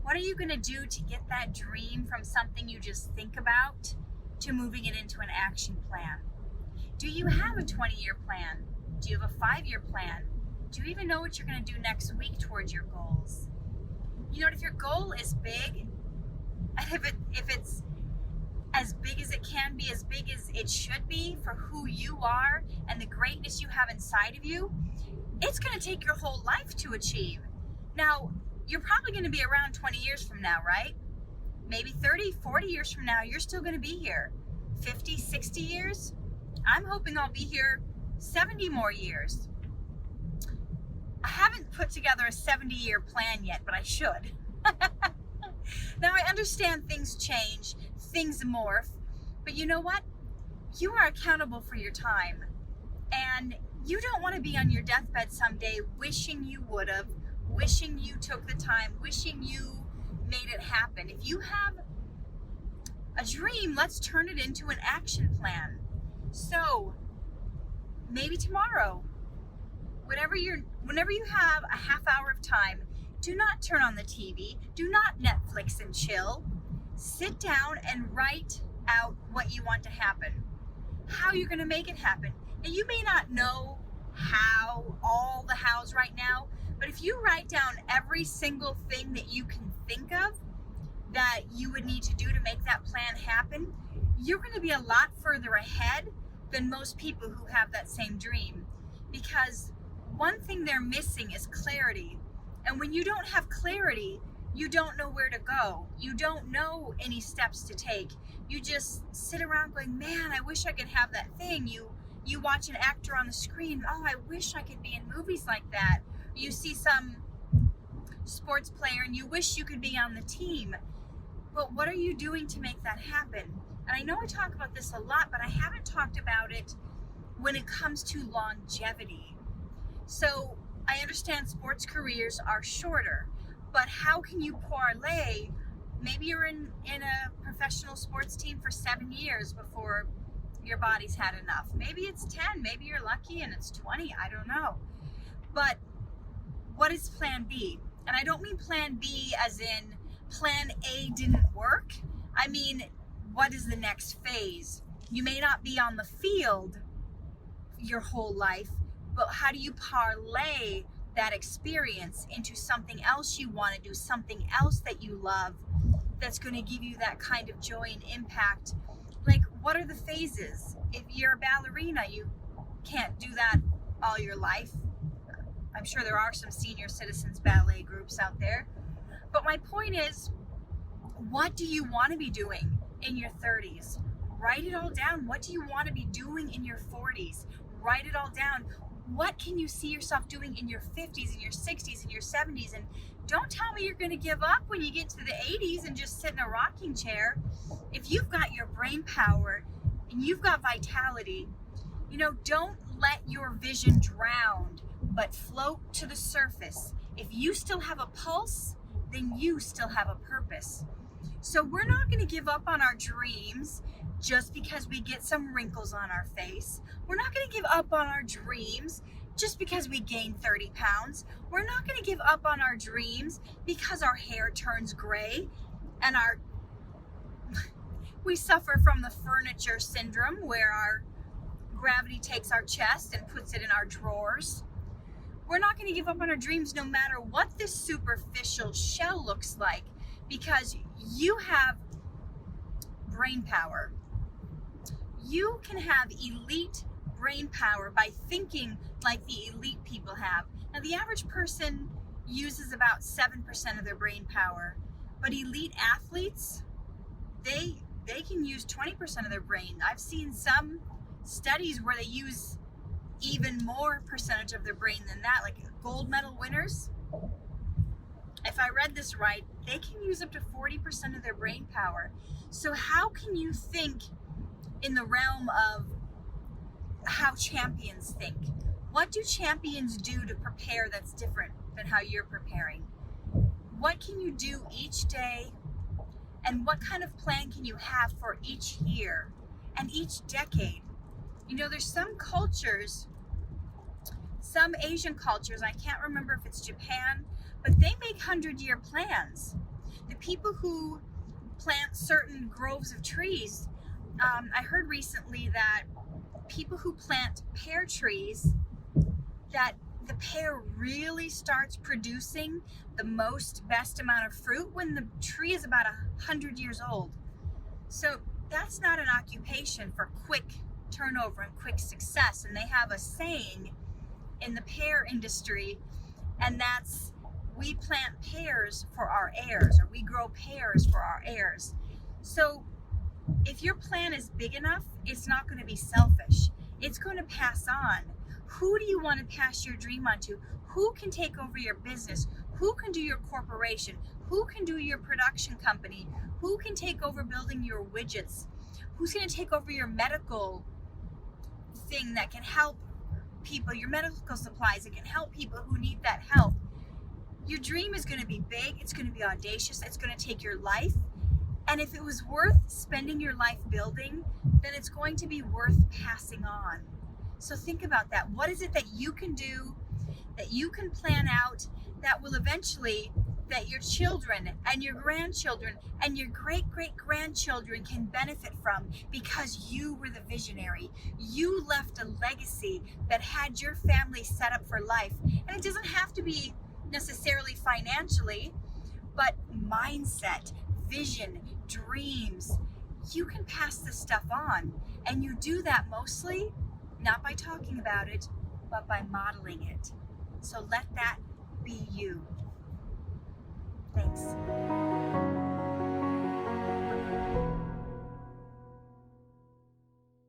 What are you going to do to get that dream from something you just think about to moving it into an action plan? Do you have a 20-year plan? Do you have a 5-year plan? Do you even know what you're going to do next week towards your goals? You know, if your goal is big, and if it's as big as it can be, as big as it should be for who you are and the greatness you have inside of you, it's going to take your whole life to achieve. Now, you're probably going to be around 20 years from now, right? Maybe 30, 40 years from now, you're still going to be here. 50, 60 years? I'm hoping I'll be here 70 more years. I haven't put together a 70-year plan yet, but I should. Now, I understand things change, things morph, but you know what? You are accountable for your time. And you don't want to be on your deathbed someday wishing you would have, wishing you took the time, wishing you made it happen. If you have a dream, let's turn it into an action plan. So maybe tomorrow, whenever you have a half hour of time, do not turn on the TV, do not Netflix and chill. Sit down and write out what you want to happen, how you're going to make it happen. Now, you may not know how, all the hows right now, but if you write down every single thing that you can think of that you would need to do to make that plan happen, you're going to be a lot further ahead than most people who have that same dream. Because one thing they're missing is clarity. And when you don't have clarity, you don't know where to go. You don't know any steps to take. You just sit around going, man, I wish I could have that thing. You watch an actor on the screen, oh, I wish I could be in movies like that. You see some sports player and you wish you could be on the team. But what are you doing to make that happen? And I know I talk about this a lot, but I haven't talked about it when it comes to longevity. So I understand sports careers are shorter, but how can you parlay? Maybe you're in a professional sports team for 7 years before your body's had enough. Maybe it's 10, maybe you're lucky and it's 20, I don't know. But what is plan B? And I don't mean plan B as in plan A didn't work. I mean, what is the next phase? You may not be on the field your whole life, but how do you parlay that experience into something else you want to do, something else that you love that's going to give you that kind of joy and impact? Like, what are the phases? If you're a ballerina, you can't do that all your life. I'm sure there are some senior citizens ballet groups out there. But my point is, what do you want to be doing in your 30s? Write it all down. What do you want to be doing in your 40s? Write it all down. What can you see yourself doing in your 50s, in your 60s, in your 70s? And don't tell me you're going to give up when you get to the 80s and just sit in a rocking chair. If you've got your brain power and you've got vitality, you know, don't let your vision drown, but float to the surface. If you still have a pulse, then you still have a purpose. So we're not going to give up on our dreams just because we get some wrinkles on our face. We're not going to give up on our dreams just because we gain 30 pounds. We're not going to give up on our dreams because our hair turns gray and we suffer from the furniture syndrome where our gravity takes our chest and puts it in our drawers. We're not going to give up on our dreams no matter what this superficial shell looks like, because you have brain power. You can have elite brain power by thinking like the elite people have. Now, the average person uses about 7% of their brain power, but elite athletes, they can use 20% of their brain. I've seen some studies where they use even more percentage of their brain than that, like gold medal winners. If I read this right, they can use up to 40% of their brain power. So how can you think in the realm of how champions think? What do champions do to prepare that's different than how you're preparing? What can you do each day? And what kind of plan can you have for each year and each decade? You know, there's some cultures, some Asian cultures, I can't remember if it's Japan, but they make 100-year plans. The people who plant certain groves of trees, I heard recently that people who plant pear trees, that the pear really starts producing the best amount of fruit when the tree is about 100 years old. So that's not an occupation for quick turnover and quick success. And they have a saying in the pear industry, and that's, we plant pears for our heirs, or we grow pears for our heirs. So if your plan is big enough, it's not going to be selfish. It's going to pass on. Who do you want to pass your dream on to? Who can take over your business? Who can do your corporation? Who can do your production company? Who can take over building your widgets? Who's going to take over your medical thing that can help people, your medical supplies that can help people who need that help? Your dream is going to be big. It's going to be audacious. It's going to take your life. And if it was worth spending your life building, then it's going to be worth passing on. So think about that. What is it that you can do, that you can plan out, that will eventually, that your children and your grandchildren and your great-great-grandchildren can benefit from, because you were the visionary. You left a legacy that had your family set up for life. And it doesn't have to be necessarily financially, but mindset, vision, dreams. You can pass this stuff on, and you do that mostly not by talking about it, but by modeling it. So let that be you. Thanks.